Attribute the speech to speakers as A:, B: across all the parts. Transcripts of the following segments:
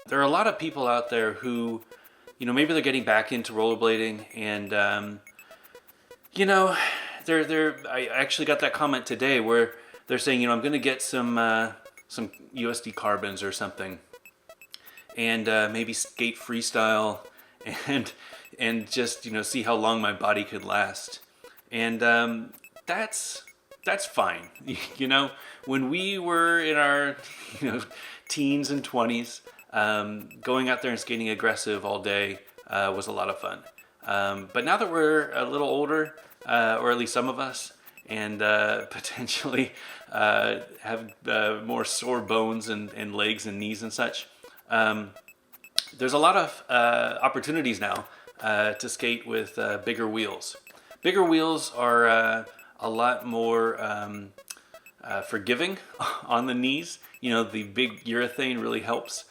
A: there are a lot of people out there who, maybe they're getting back into rollerblading, and I actually got that comment today where they're saying, I'm going to get some USD carbons or something, and maybe skate freestyle, and just see how long my body could last, and that's fine. When we were in our teens and 20s, going out there and skating aggressive all day was a lot of fun. But now that we're a little older, or at least some of us, and potentially have more sore bones and legs and knees and such, there's a lot of opportunities now to skate with bigger wheels. Bigger wheels are a lot more forgiving on the knees. The big urethane really helps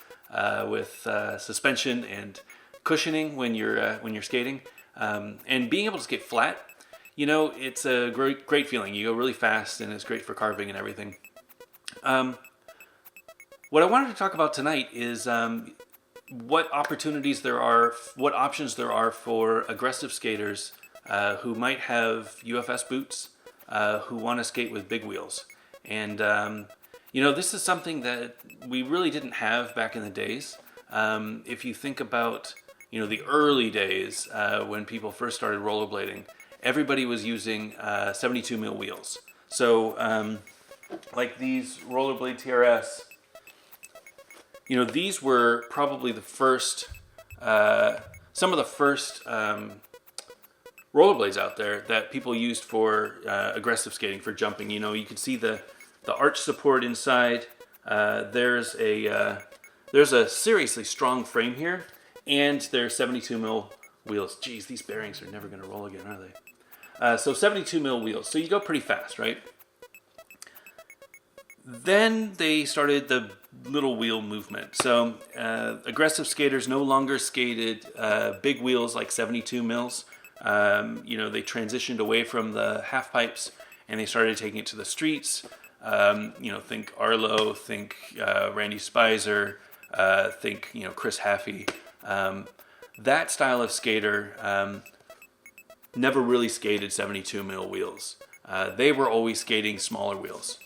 A: with suspension and cushioning when you're skating, and being able to skate flat. It's a great feeling. You go really fast, and it's great for carving and everything. What I wanted to talk about tonight is what opportunities there are, what options there are for aggressive skaters who might have UFS boots, who want to skate with big wheels. And, this is something that we really didn't have back in the days. If you think about, the early days when people first started rollerblading, everybody was using 72 mil wheels. So, like these Rollerblade TRS, these were probably the first, some of the first rollerblades out there that people used for aggressive skating, for jumping. You can see the arch support inside. There's a seriously strong frame here, and there's 72 mil wheels. Geez, these bearings are never going to roll again, are they? So 72 mil wheels. So you go pretty fast, right? Then they started the little wheel movement. So aggressive skaters no longer skated big wheels like 72 mils. They transitioned away from the half pipes, and they started taking it to the streets. Think Arlo, think Randy Spicer, think Chris Haffey. That style of skater never really skated 72 mil wheels. They were always skating smaller wheels.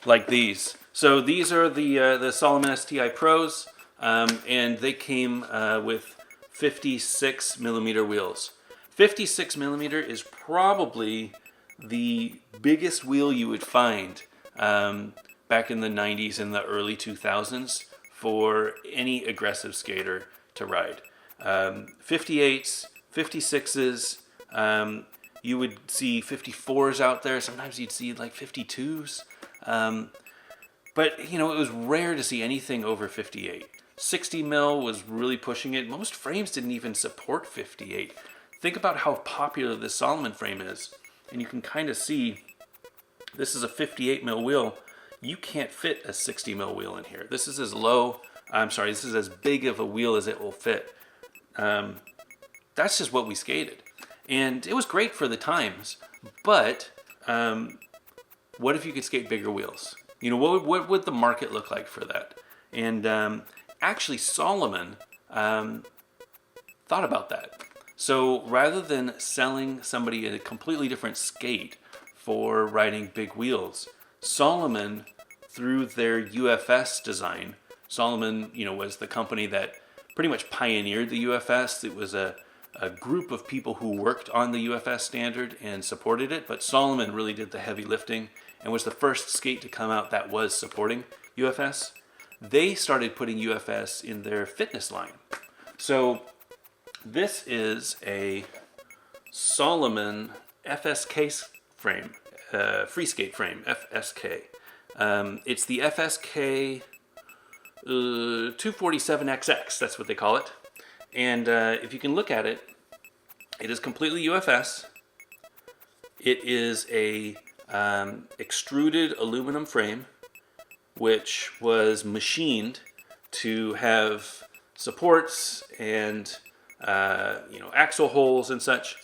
A: Like these. So these are the Solomon STI Pros, and they came with 56 millimeter wheels. 56 millimeter is probably the biggest wheel you would find back in the 90s and the early 2000s for any aggressive skater to ride. 58s, 56s, you would see 54s out there. Sometimes you'd see like 52s. But, it was rare to see anything over 58. 60 mil was really pushing it. Most frames didn't even support 58. Think about how popular this Solomon frame is. And you can kind of see, this is a 58 mil wheel. You can't fit a 60 mil wheel in here. This is this is as big of a wheel as it will fit. That's just what we skated. And it was great for the times, but what if you could skate bigger wheels? What would the market look like for that? And actually, Solomon thought about that. So rather than selling somebody a completely different skate for riding big wheels, Solomon, through their UFS design, Solomon, was the company that pretty much pioneered the UFS. It was a group of people who worked on the UFS standard and supported it, but Solomon really did the heavy lifting and was the first skate to come out that was supporting UFS. They started putting UFS in their fitness line. So this is a Solomon FSK frame, free skate frame, FSK. It's the FSK 247XX, that's what they call it. And if you can look at it, it is completely UFS. It is a extruded aluminum frame, which was machined to have supports and axle holes and such.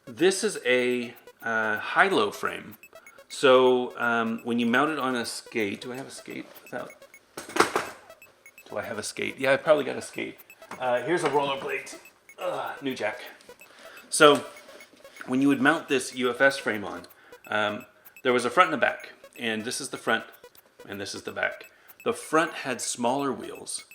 A: This is a high-low frame, So when you mount it on a skate, do I have a skate? Do I have a skate? Yeah, I probably got a skate. Here's a rollerblade, new jack. So when you would mount this UFS frame on, there was a front and a back, and this is the front, and this is the back. The front had smaller wheels,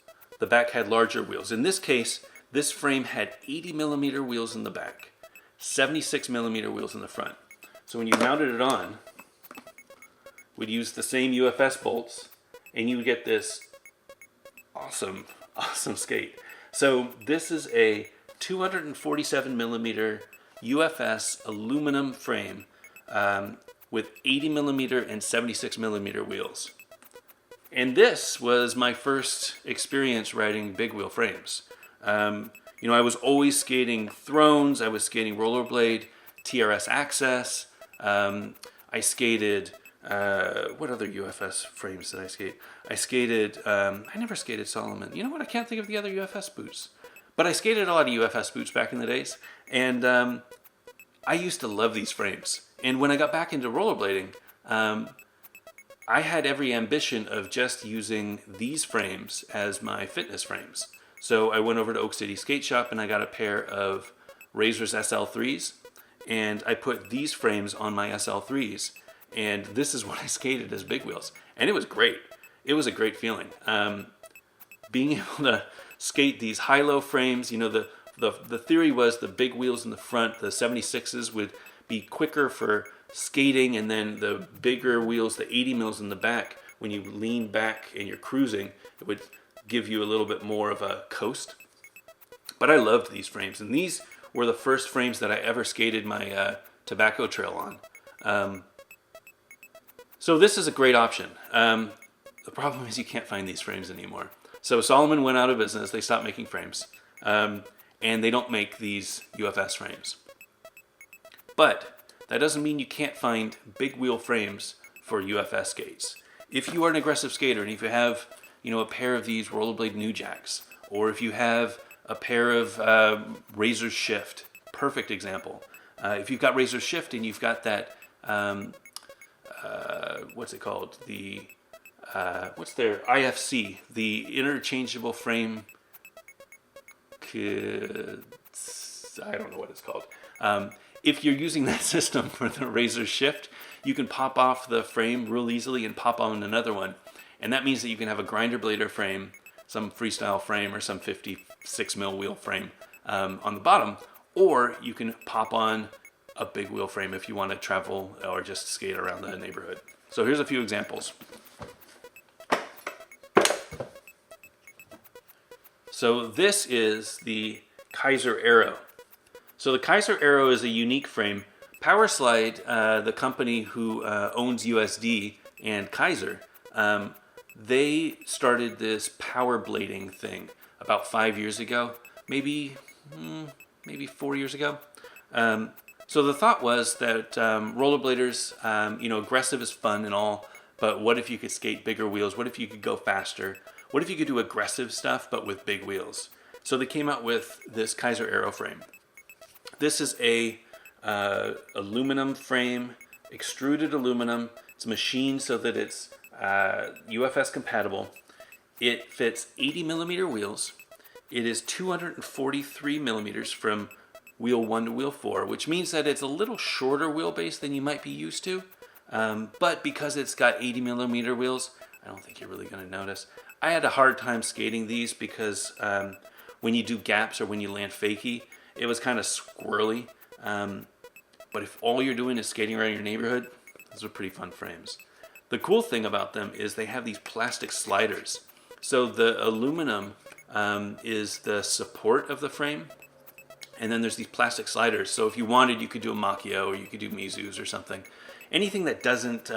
A: the back had larger wheels. In this case, this frame had 80 millimeter wheels in the back, 76 millimeter wheels in the front. So when you mounted it on, we'd use the same UFS bolts, and you would get this awesome skate. So this is a 247 millimeter UFS aluminum frame with 80 millimeter and 76 millimeter wheels. And this was my first experience riding big wheel frames. I was always skating Thrones, I was skating rollerblade, TRS Access. I skated, what other UFS frames did I skate? I skated, I never skated Solomon. You know what, I can't think of the other UFS boots. But I skated a lot of UFS boots back in the days. And I used to love these frames. And when I got back into rollerblading, I had every ambition of just using these frames as my fitness frames. So I went over to Oak City Skate Shop and I got a pair of Razor's SL3s, and I put these frames on my SL3s, and this is what I skated as big wheels. And it was great. It was a great feeling. Being able to skate these high-low frames, the theory was the big wheels in the front, the 76s, would be quicker for skating, and then the bigger wheels, the 80 mils in the back, when you lean back and you're cruising, it would give you a little bit more of a coast. But I loved these frames, and these were the first frames that I ever skated my tobacco trail on. So this is a great option. The problem is you can't find these frames anymore. So Solomon went out of business, they stopped making frames, and they don't make these UFS frames. But that doesn't mean you can't find big wheel frames for UFS skates. If you are an aggressive skater, and if you have, a pair of these rollerblade new jacks, or if you have a pair of Razor Shift, perfect example. If you've got Razor Shift and you've got that, what's it called? What's their IFC, the interchangeable frame. I don't know what it's called. If you're using that system for the Razor Shift, you can pop off the frame real easily and pop on another one. And that means that you can have a grinder blader frame, some freestyle frame, or some 56 mil wheel frame on the bottom, or you can pop on a big wheel frame if you want to travel or just skate around the neighborhood. So here's a few examples. So this is the Kaiser Aero. So the Kaiser Aero is a unique frame. Powerslide, the company who owns USD and Kaiser, they started this power blading thing about 5 years ago, maybe 4 years ago. So the thought was that rollerbladers, aggressive is fun and all, but what if you could skate bigger wheels? What if you could go faster? What if you could do aggressive stuff but with big wheels? So they came out with this Kaiser Aero frame. This is a aluminum frame, extruded aluminum. It's machined so that it's UFS compatible. It fits 80 millimeter wheels. It is 243 millimeters from wheel 1 to wheel 4, which means that it's a little shorter wheelbase than you might be used to. But because it's got 80 millimeter wheels, I don't think you're really going to notice. I had a hard time skating these because when you do gaps or when you land fakie, it was kind of squirrely. But if all you're doing is skating around your neighborhood, those are pretty fun frames. The cool thing about them is they have these plastic sliders. So the aluminum is the support of the frame, and then there's these plastic sliders. So if you wanted, you could do a Macchio or you could do Mizu's or something. Anything that doesn't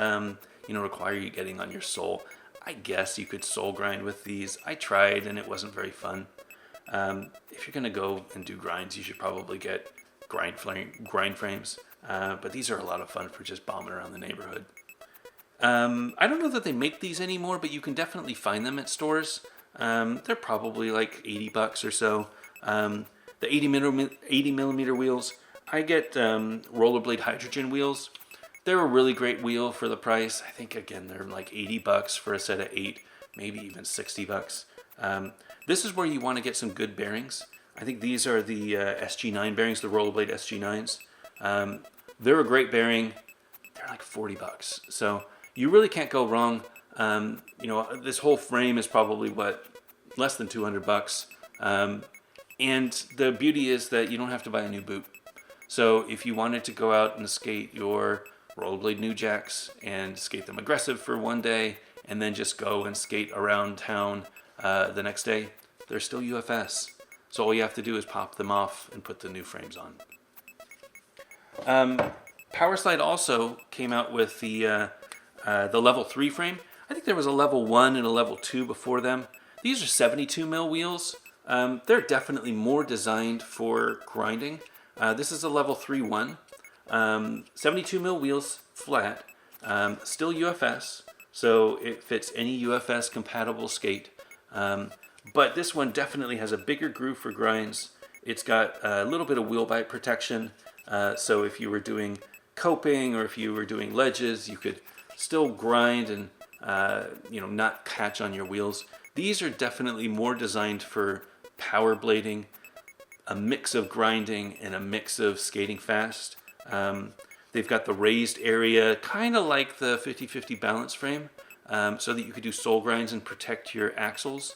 A: require you getting on your sole. I guess you could sole grind with these. I tried and it wasn't very fun. If you're going to go and do grinds, you should probably get grind frames. But these are a lot of fun for just bombing around the neighborhood. I don't know that they make these anymore, but you can definitely find them at stores. They're probably like $80 or so. The 80 millimeter wheels, I get rollerblade hydrogen wheels. They're a really great wheel for the price. I think again they're like $80 for a set of 8, maybe even $60. This is where you want to get some good bearings. I think these are the SG9 bearings, the Rollerblade SG9s. They're a great bearing. They're like $40, so you really can't go wrong. You know, this whole frame is probably what, less than $200. And the beauty is that you don't have to buy a new boot. So if you wanted to go out and skate your Rollerblade New Jacks and skate them aggressive for one day, and then just go and skate around town the next day, they're still UFS. So all you have to do is pop them off and put the new frames on. Powerslide also came out with the level 3 frame. I think there was a level 1 and a level 2 before them. These are 72 mil wheels. They're definitely more designed for grinding. This is a level 3 one. 72 mil wheels flat, still UFS, so it fits any UFS compatible skate. But this one definitely has a bigger groove for grinds. It's got a little bit of wheel bite protection, so if you were doing coping or if you were doing ledges, you could still grind and not catch on your wheels. These are definitely more designed for power blading, a mix of grinding and a mix of skating fast. They've got the raised area, kind of like the 50/50 balance frame, so that you could do sole grinds and protect your axles.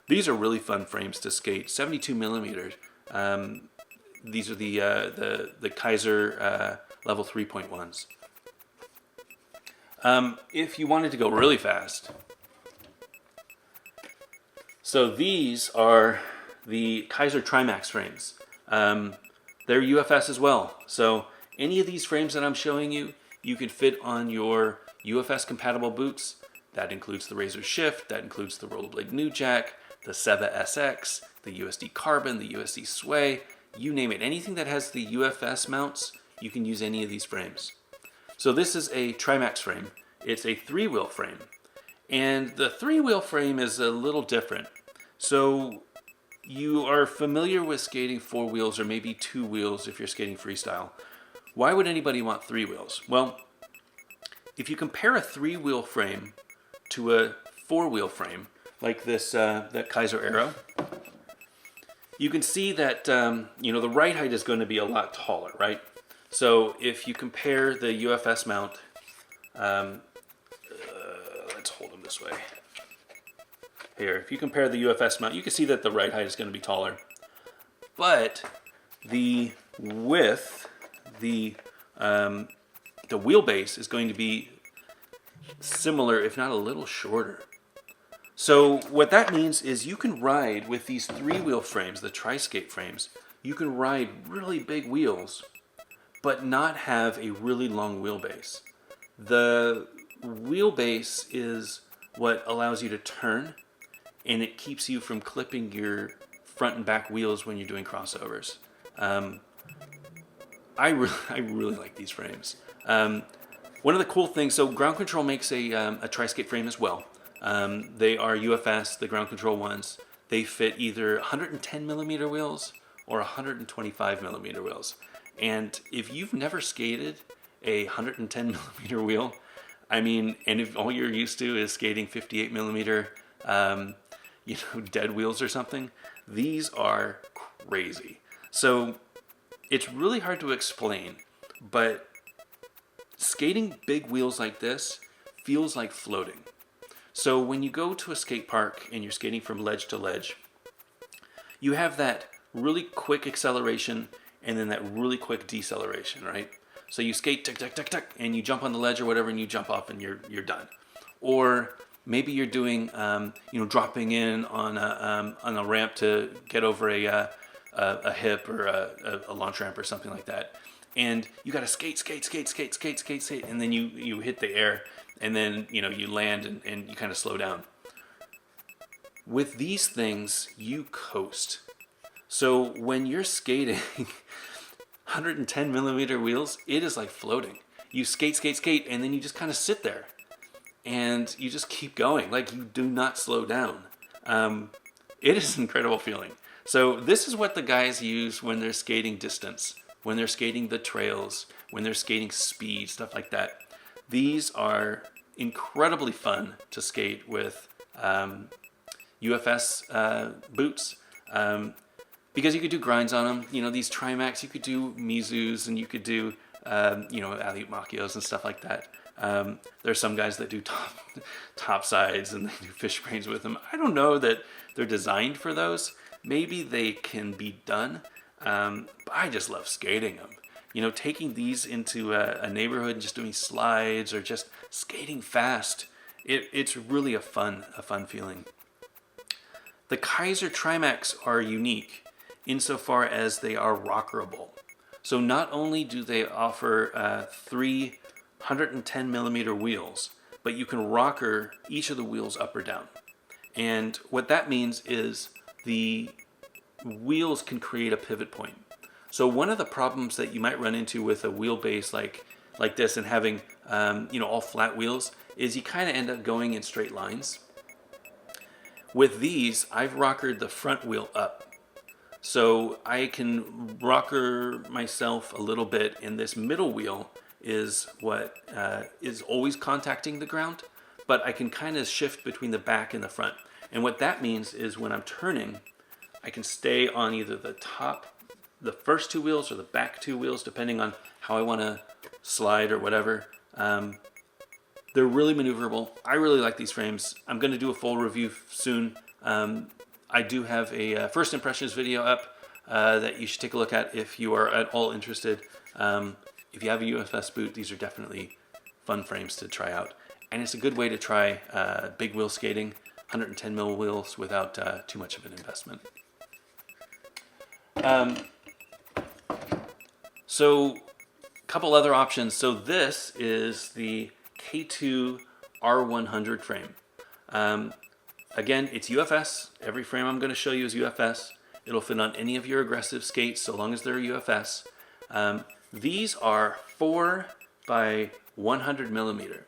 A: These are really fun frames to skate. 72 millimeters. These are the Kaiser level 3.1s. If you wanted to go really fast, so these are the Kaiser Trimax frames. They're UFS as well. So any of these frames that I'm showing you, you can fit on your UFS compatible boots. That includes the Razor Shift, that includes the Rollerblade New Jack, the Seva SX, the USD Carbon, the USD Sway, you name it. Anything that has the UFS mounts, you can use any of these frames. So this is a Trimax frame. It's a 3-wheel frame. And the 3-wheel frame is a little different. So you are familiar with skating 4 wheels or maybe 2 wheels if you're skating freestyle. Why would anybody want 3 wheels? Well, if you compare a 3-wheel frame to a 4-wheel frame, like this that Kaiser Aero, you can see that the ride height is going to be a lot taller, right? So if you compare the UFS mount, let's hold them this way. Here, if you compare the UFS mount, you can see that the ride height is going to be taller. But the width, the wheelbase is going to be similar, if not a little shorter. So what that means is you can ride with these 3-wheel frames, the Tri-Skate frames, you can ride really big wheels, but not have a really long wheelbase. The wheelbase is what allows you to turn, and it keeps you from clipping your front and back wheels when you're doing crossovers. I really like these frames. One of the cool things, so Ground Control makes a Tri-Skate frame as well. They are UFS, the Ground Control ones. They fit either 110 millimeter wheels or 125 millimeter wheels. And if you've never skated a 110 millimeter wheel, I mean, and if all you're used to is skating 58 millimeter, dead wheels or something, these are crazy. So it's really hard to explain, but skating big wheels like this feels like floating. So when you go to a skate park and you're skating from ledge to ledge, you have that really quick acceleration and then that really quick deceleration, right? So you skate tick tick tick tick and you jump on the ledge or whatever and you jump off and you're done. Or maybe you're doing dropping in on a ramp to get over a hip or a launch ramp or something like that. And you got to skate, and then you hit the air, and then you land and you kind of slow down. With these things, you coast. So when you're skating 110 millimeter wheels, it is like floating. You skate, and then you just kind of sit there, and you just keep going. Like you do not slow down. It is an incredible feeling. So this is what the guys use when they're skating distance when they're skating the trails, when they're skating speed, stuff like that. These are incredibly fun to skate with UFS boots. Because you could do grinds on them. You know, these Trimax, you could do Mizus, and you could do, alley-oop Macchios and stuff like that. There's some guys that do top sides and they do fish brains with them. I don't know that they're designed for those. Maybe they can be done, but I just love skating them. You know, taking these into a neighborhood and just doing slides or just skating fast, it's really a fun feeling. The Kaiser Trimax are unique insofar as they are rockerable. So not only do they offer 3 110 millimeter wheels, but you can rocker each of the wheels up or down. And what that means is the wheels can create a pivot point. So one of the problems that you might run into with a wheelbase like this and having all flat wheels is you kind of end up going in straight lines. With these, I've rockered the front wheel up. So I can rocker myself a little bit, and this middle wheel is what is always contacting the ground, but I can kind of shift between the back and the front. And what that means is when I'm turning, I can stay on either the first two wheels or the back two wheels, depending on how I want to slide or whatever. They're really maneuverable. I really like these frames. I'm going to do a full review soon. I do have a first impressions video up that you should take a look at if you are at all interested. If you have a UFS boot, these are definitely fun frames to try out. And it's a good way to try big wheel skating, 110 mil wheels without too much of an investment. So a couple other options. So this is the K2 R100 frame. Again, it's UFS. Every frame I'm going to show you is UFS. It'll fit on any of your aggressive skates so long as they're UFS. These are 4 by 100 millimeter.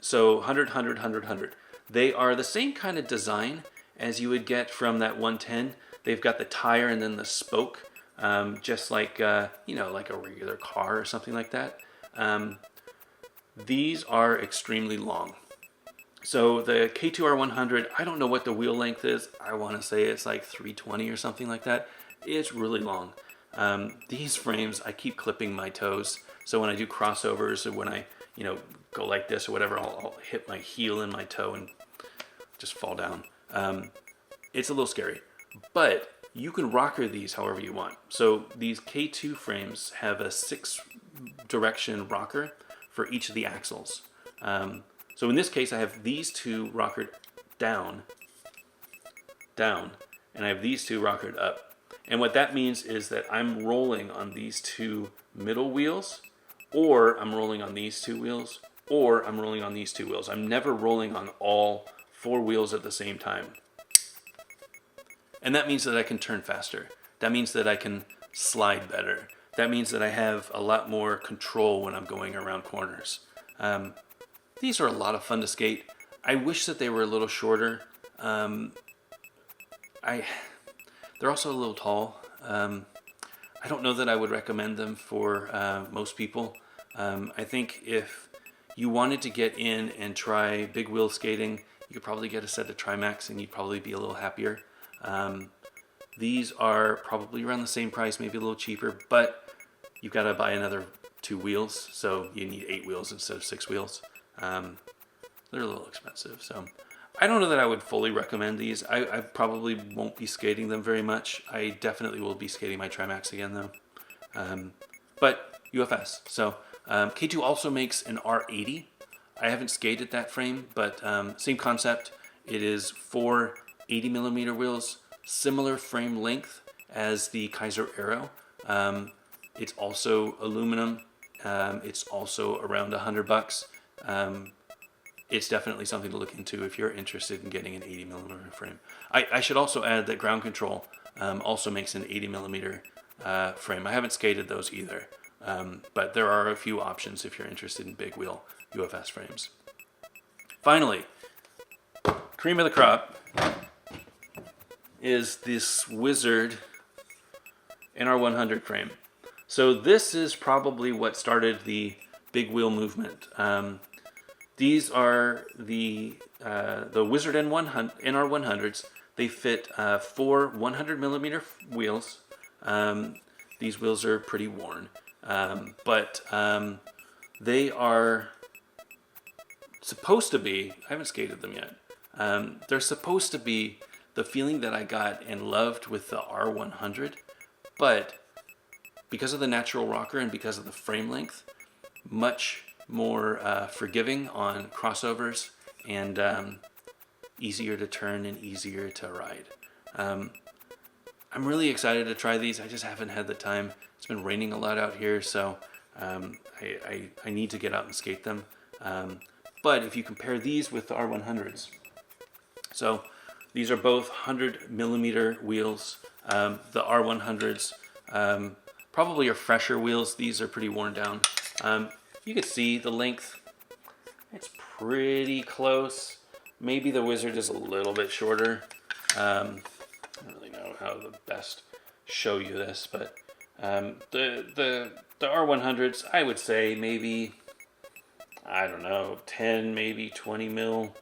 A: So 100, 100, 100, 100. They are the same kind of design as you would get from that 110. They've got the tire and then the spoke, just like, like a regular car or something like that. These are extremely long. So the K2R100, I don't know what the wheel length is. I want to say it's like 320 or something like that. It's really long. These frames, I keep clipping my toes. So when I do crossovers or when I, go like this or whatever, I'll hit my heel in my toe and just fall down. It's a little scary, but you can rocker these however you want. So these K2 frames have a 6 direction rocker for each of the axles. So in this case, I have these two rockered down, and I have these two rockered up. And what that means is that I'm rolling on these two middle wheels, or I'm rolling on these two wheels, or I'm rolling on these two wheels. I'm never rolling on all 4 wheels at the same time. And that means that I can turn faster. That means that I can slide better. That means that I have a lot more control when I'm going around corners. These are a lot of fun to skate. I wish that they were a little shorter. They're also a little tall. I don't know that I would recommend them for most people. I think if you wanted to get in and try big wheel skating, you could probably get a set of Trimax and you'd probably be a little happier. These are probably around the same price, maybe a little cheaper, but you've got to buy another 2 wheels, so you need 8 wheels instead of 6 wheels. They're a little expensive, so I don't know that I would fully recommend these. I probably won't be skating them very much. I definitely will be skating my Trimax again, though. But UFS. So K2 also makes an R80. I haven't skated that frame, but same concept. It is 4 80 millimeter wheels, similar frame length as the Kaiser Aero. It's also aluminum. It's also around $100. It's definitely something to look into if you're interested in getting an 80 millimeter frame. I should also add that Ground Control also makes an 80 millimeter frame. I haven't skated those either, but there are a few options if you're interested in big wheel UFS frames. Finally, cream of the crop is this Wizard NR100 frame. So this is probably what started the big wheel movement. These are the Wizard NR100s. They fit 4 100 millimeter wheels. These wheels are pretty worn, but they are supposed to be, I haven't skated them yet, they're supposed to be the feeling that I got and loved with the R100, but because of the natural rocker and because of the frame length, much more forgiving on crossovers and easier to turn and easier to ride. I'm really excited to try these. I just haven't had the time. It's been raining a lot out here, so I need to get out and skate them. But if you compare these with the R100s, so these are both 100 millimeter wheels. The R100s probably are fresher wheels. These are pretty worn down. You can see the length. It's pretty close. Maybe the Wizard is a little bit shorter. I don't really know how to best show you this, but the R100s, I would say maybe, I don't know, 10, maybe 20 mil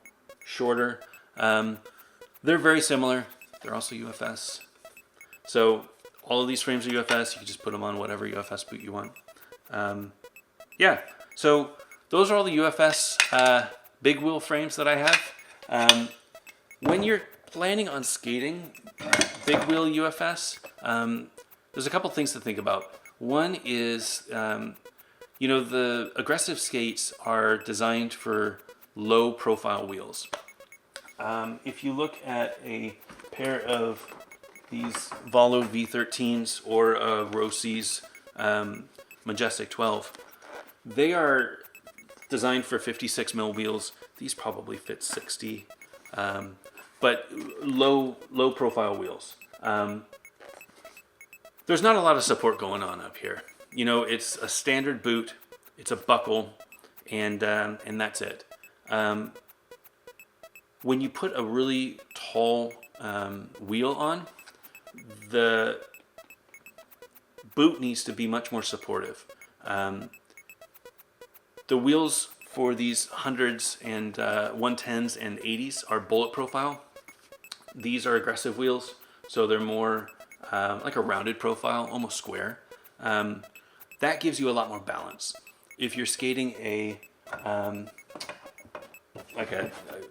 A: shorter. They're very similar. They're also UFS. So all of these frames are UFS. You can just put them on whatever UFS boot you want. Yeah, so those are all the UFS big wheel frames that I have. When you're planning on skating big wheel UFS, there's a couple things to think about. One is, the aggressive skates are designed for low profile wheels. If you look at a pair of these Valo V13s or Rossi's Majestic 12, they are designed for 56 mil wheels. These probably fit 60, but low profile wheels. There's not a lot of support going on up here. It's a standard boot, it's a buckle, and that's it. When you put a really tall wheel on, the boot needs to be much more supportive. The wheels for these 100s and 110s and 80s are bullet profile. These are aggressive wheels, so they're more like a rounded profile, almost square. That gives you a lot more balance. If you're skating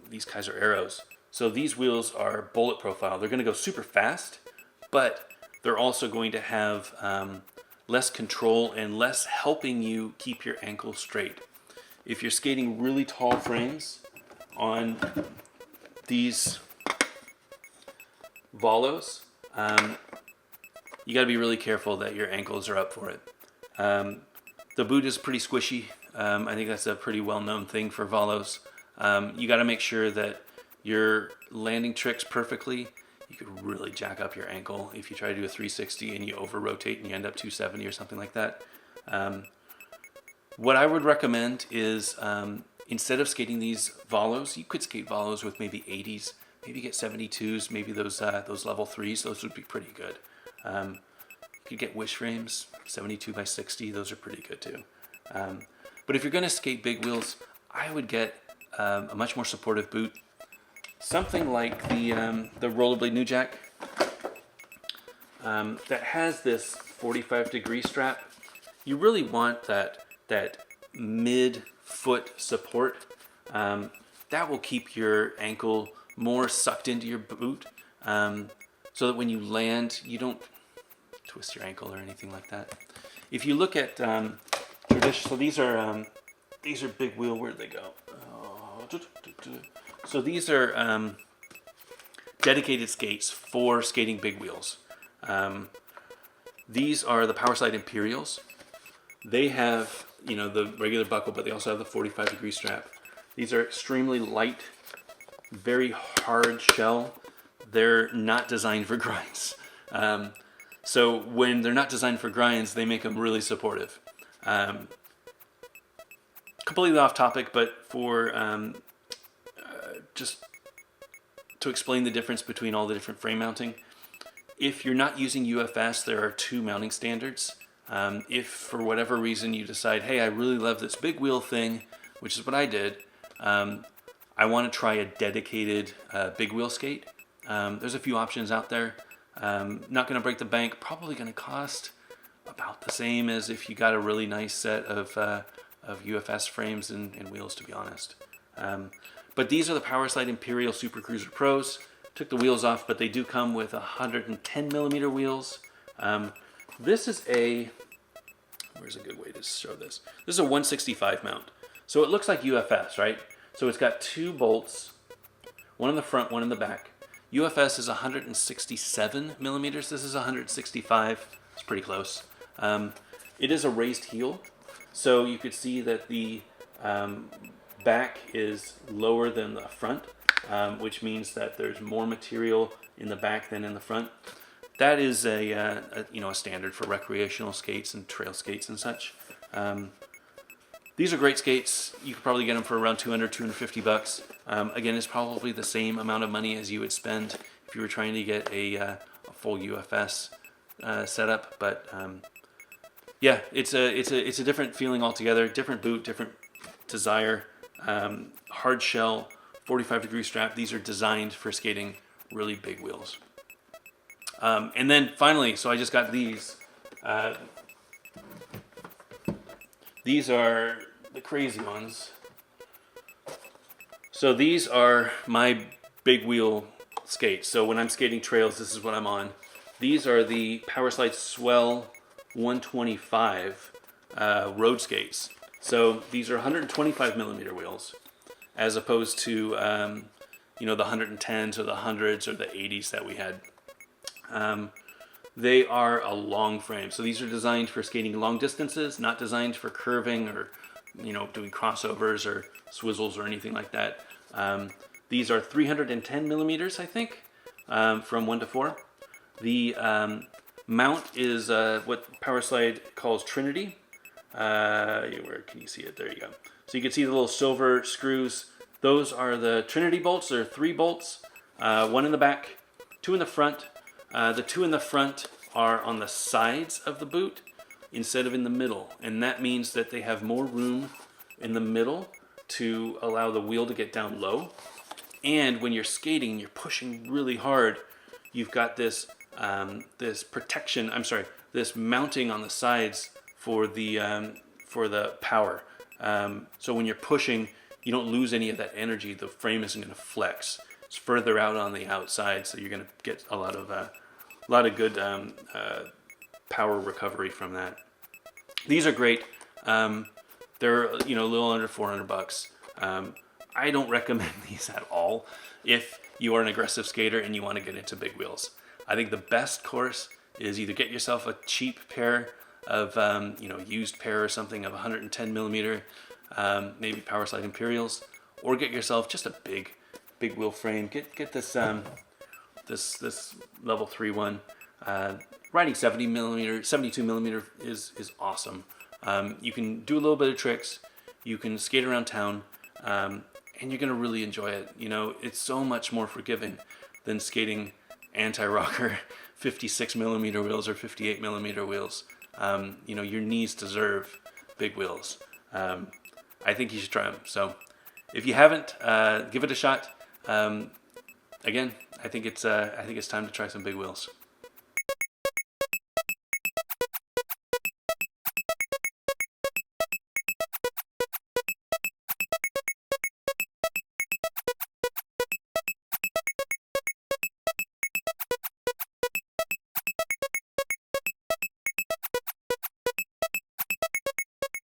A: these Kaiser Aeros, so these wheels are bullet profile. They're going to go super fast, but they're also going to have less control and less helping you keep your ankle straight. If you're skating really tall frames on these Valos, you got to be really careful that your ankles are up for it. The boot is pretty squishy. I think that's a pretty well-known thing for Valos. You got to make sure that you're landing tricks perfectly. You could really jack up your ankle if you try to do a 360 and you over-rotate and you end up 270 or something like that. What I would recommend is instead of skating these Valos, you could skate Valos with maybe 80s, maybe get 72s, maybe those level 3s. Those would be pretty good. You could get wish frames, 72 by 60. Those are pretty good too. But if you're going to skate big wheels, I would get a much more supportive boot. Something like the Rollerblade New Jack that has this 45-degree strap. You really want that mid-foot support. That will keep your ankle more sucked into your boot, so that when you land, you don't twist your ankle or anything like that. If you look at traditional, so these are big wheel. Where'd they go? So these are dedicated skates for skating big wheels. These are the Powerslide Imperials. They have, the regular buckle, but they also have the 45-degree strap. These are extremely light, very hard shell. They're not designed for grinds. So when they're not designed for grinds, they make them really supportive. Completely off topic, but for just to explain the difference between all the different frame mounting, if you're not using UFS, there are two mounting standards. If for whatever reason you decide, hey, I really love this big wheel thing, which is what I did, I want to try a dedicated big wheel skate. There's a few options out there. Not going to break the bank, probably going to cost about the same as if you got a really nice set of UFS frames and wheels, to be honest. But these are the Powerslide Imperial Super Cruiser Pros. Took the wheels off, but they do come with 110 millimeter wheels. This is a, where's a good way to show this? This is a 165 mount. So it looks like UFS, right? So it's got 2 bolts, one in the front, one in the back. UFS is 167 millimeters. This is 165. It's pretty close. It is a raised heel, so you could see that the back is lower than the front, which means that there's more material in the back than in the front. That is a standard for recreational skates and trail skates and such. These are great skates. You could probably get them for around 200, 250 bucks. Again, it's probably the same amount of money as you would spend if you were trying to get a full UFS setup. But yeah, it's a different feeling altogether. Different boot, different desire. Hard shell, 45-degree strap. These are designed for skating really big wheels. And then finally, so I just got these. These are the crazy ones. So these are my big wheel skates. So when I'm skating trails, this is what I'm on. These are the Powerslide Swell 125 road skates. So these are 125 millimeter wheels, as opposed to the 110s or the 100s or the 80s that we had. They are a long frame, so these are designed for skating long distances, not designed for curving or doing crossovers or swizzles or anything like that. These are 310 millimeters, I think, from 1 to 4. The mount is what Powerslide calls Trinity. Where can you see it? There you go. So you can see the little silver screws. Those are the Trinity bolts. There are 3 bolts, 1 in the back, 2 in the front. The 2 in the front are on the sides of the boot instead of in the middle, and that means that they have more room in the middle to allow the wheel to get down low. And when you're skating, you're pushing really hard, you've got this this mounting on the sides for the power. So when you're pushing, you don't lose any of that energy. The frame isn't going to flex. It's further out on the outside, so you're going to get a lot of good power recovery from that. These are great. They're a little under 400 bucks. I don't recommend these at all if you are an aggressive skater and you want to get into big wheels. I think the best course is either get yourself a cheap pair of used pair or something of 110 millimeter, maybe Powerslide Imperials, or get yourself just a big wheel frame. Get this this level 3 one. Riding 70 millimeter, 72 millimeter is awesome. You can do a little bit of tricks. You can skate around town, and you're gonna really enjoy it. It's so much more forgiving than skating anti-rocker 56 millimeter wheels or 58 millimeter wheels. Your knees deserve big wheels. I think you should try them. So if you haven't, give it a shot. Again, I think it's time to try some big wheels.